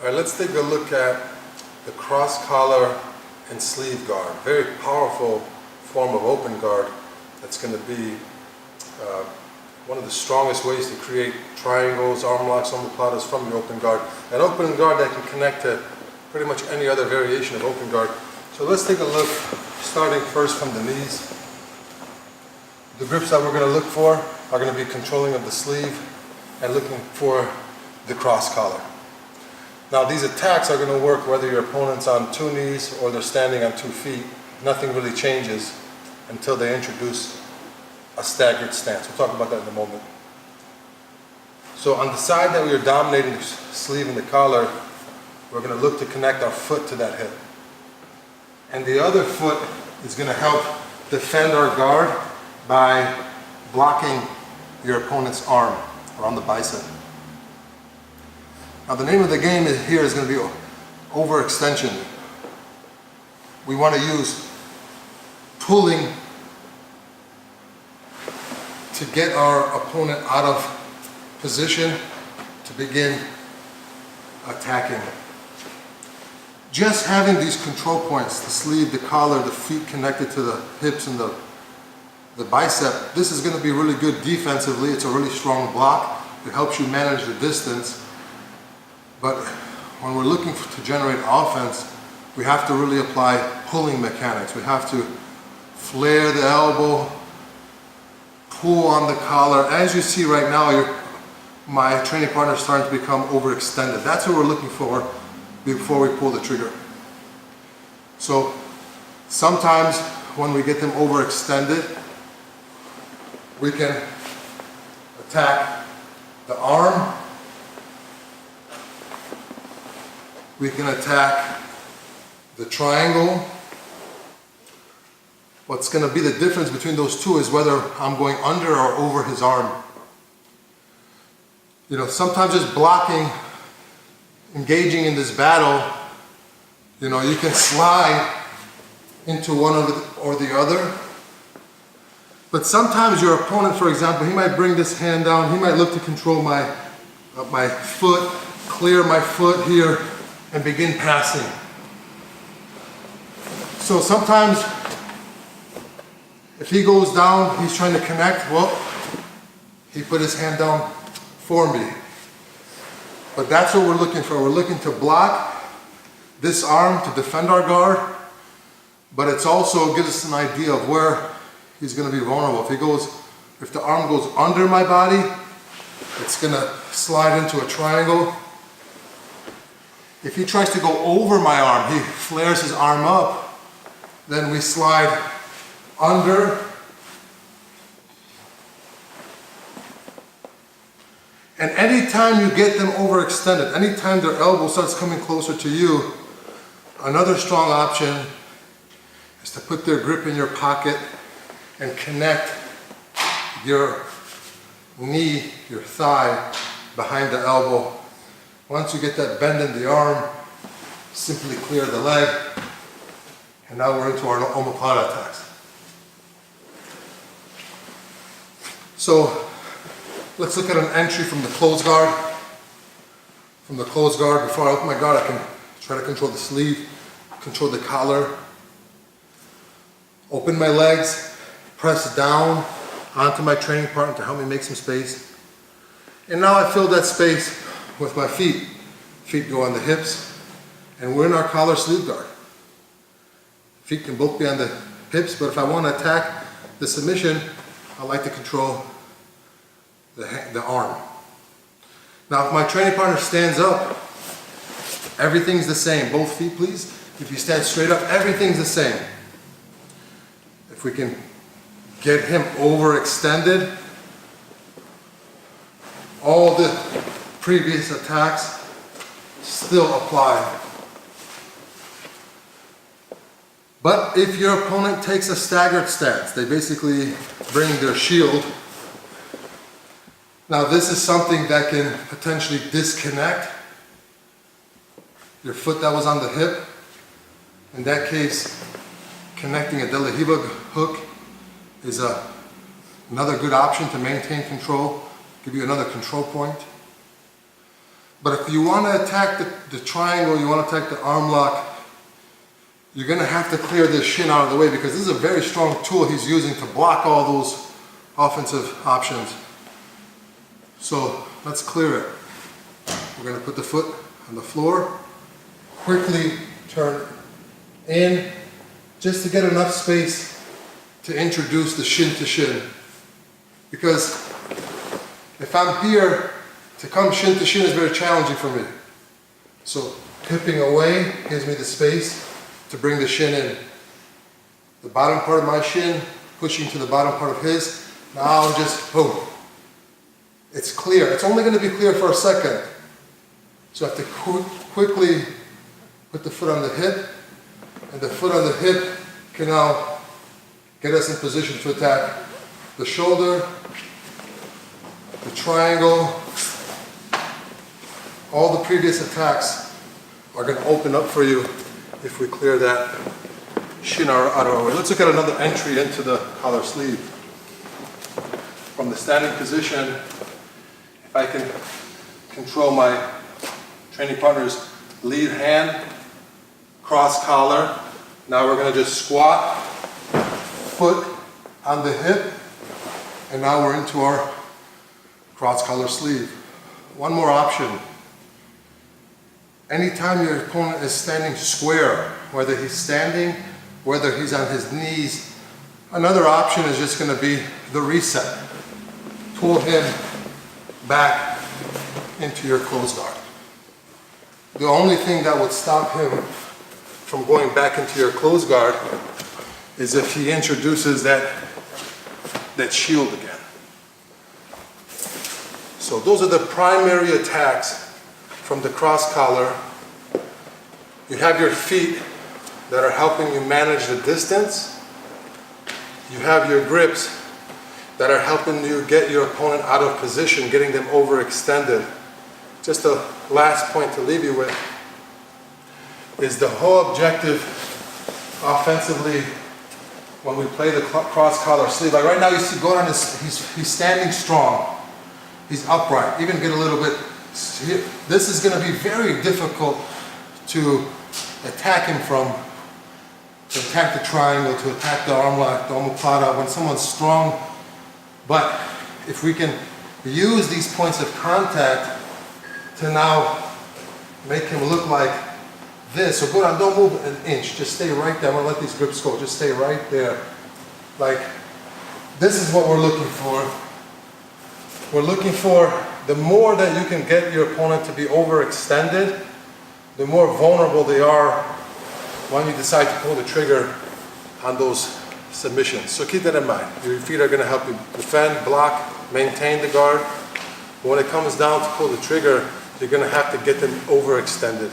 All right, let's take a look at the cross collar and sleeve guard. Very powerful form of open guard that's going to be one of the strongest ways to create triangles, arm locks, omoplatas from your open guard. An open guard that can connect to pretty much any other variation of open guard. So let's take a look, starting first from the knees. The grips that we're going to look for are going to be controlling of the sleeve and looking for the cross collar. Now these attacks are going to work whether your opponent's on 2 knees or they're standing on 2 feet. Nothing really changes until they introduce a staggered stance. We'll talk about that in a moment. So on the side that we are dominating the sleeve and the collar, we're going to look to connect our foot to that hip. And the other foot is going to help defend our guard by blocking your opponent's arm around the bicep. Now the name of the game here is going to be overextension. We want to use pulling to get our opponent out of position to begin attacking. Just having these control points, the sleeve, the collar, the feet connected to the hips and the bicep, this is going to be really good defensively. It's a really strong block. It helps you manage the distance. But when we're looking to generate offense, we have to really apply pulling mechanics. We have to flare the elbow, pull on the collar. As you see right now, my training partner is starting to become overextended. That's what we're looking for before we pull the trigger. So sometimes when we get them overextended, we can attack the arm. We can attack the triangle. What's going to be the difference between those two is whether I'm going under or over his arm. You know, sometimes just blocking, engaging in this battle, you know, you can slide into one or the other. But sometimes your opponent, for example, he might bring this hand down, he might look to control my foot, clear my foot here, and begin passing. So sometimes if he goes down, he's trying to connect, well, he put his hand down for me. But that's what we're looking for. We're looking to block this arm to defend our guard, but it's also gives us an idea of where he's going to be vulnerable. If the arm goes under my body, it's going to slide into a triangle. If he tries to go over my arm, he flares his arm up, then we slide under. And anytime you get them overextended, anytime their elbow starts coming closer to you, another strong option is to put their grip in your pocket and connect your knee, your thigh, behind the elbow. Once you get that bend in the arm, simply clear the leg, and now we're into our omoplata attacks. So let's look at an entry from the closed guard. From the closed guard, before I open my guard, I can try to control the sleeve, control the collar, open my legs, press down onto my training partner to help me make some space. And now I fill that space with my feet. Feet go on the hips, and we're in our collar sleeve guard. Feet can both be on the hips, but if I want to attack the submission, I like to control the arm. Now if my training partner stands up, everything's the same. Both feet, please. If you stand straight up, everything's the same. If we can get him overextended, all the previous attacks still apply. But if your opponent takes a staggered stance, they basically bring their shield. Now this is something that can potentially disconnect your foot that was on the hip. In that case, connecting a De La Riva hook is another good option to maintain control, give you another control point. But if you want to attack the triangle, you want to attack the arm lock, you're going to have to clear this shin out of the way, because this is a very strong tool he's using to block all those offensive options. So let's clear it. We're going to put the foot on the floor, quickly turn in, just to get enough space to introduce the shin to shin. Because if I'm here, to come shin to shin is very challenging for me. So hipping away gives me the space to bring the shin in. The bottom part of my shin pushing to the bottom part of his. Now just boom. It's clear. It's only going to be clear for a second. So I have to quickly put the foot on the hip, and the foot on the hip can now get us in position to attack the shoulder, the triangle. All the previous attacks are going to open up for you if we clear that shin out of our way. Let's look at another entry into the collar sleeve. From the standing position, if I can control my training partner's lead hand, cross collar. Now we're going to just squat, foot on the hip, and now we're into our cross collar sleeve. One more option. Anytime your opponent is standing square, whether he's standing, whether he's on his knees, another option is just going to be the reset. Pull him back into your closed guard. The only thing that would stop him from going back into your closed guard is if he introduces that shield again. So those are the primary attacks from the cross collar. You have your feet that are helping you manage the distance. You have your grips that are helping you get your opponent out of position, getting them overextended. Just a last point to leave you with is the whole objective offensively when we play the cross collar sleeve. Like right now, you see Goran he's standing strong. He's upright. Even get a little bit. This is going to be very difficult to attack him from. To attack the triangle, to attack the arm lock, the omoplata when someone's strong. But if we can use these points of contact to now make him look like this. So go down, don't move an inch, just stay right there. I'm gonna let these grips go, just stay right there. Like, this is what we're looking for. We're looking for the more that you can get your opponent to be overextended, the more vulnerable they are when you decide to pull the trigger on those submissions. So keep that in mind. Your feet are gonna help you defend, block, maintain the guard. But when it comes down to pull the trigger, you're going to have to get them overextended.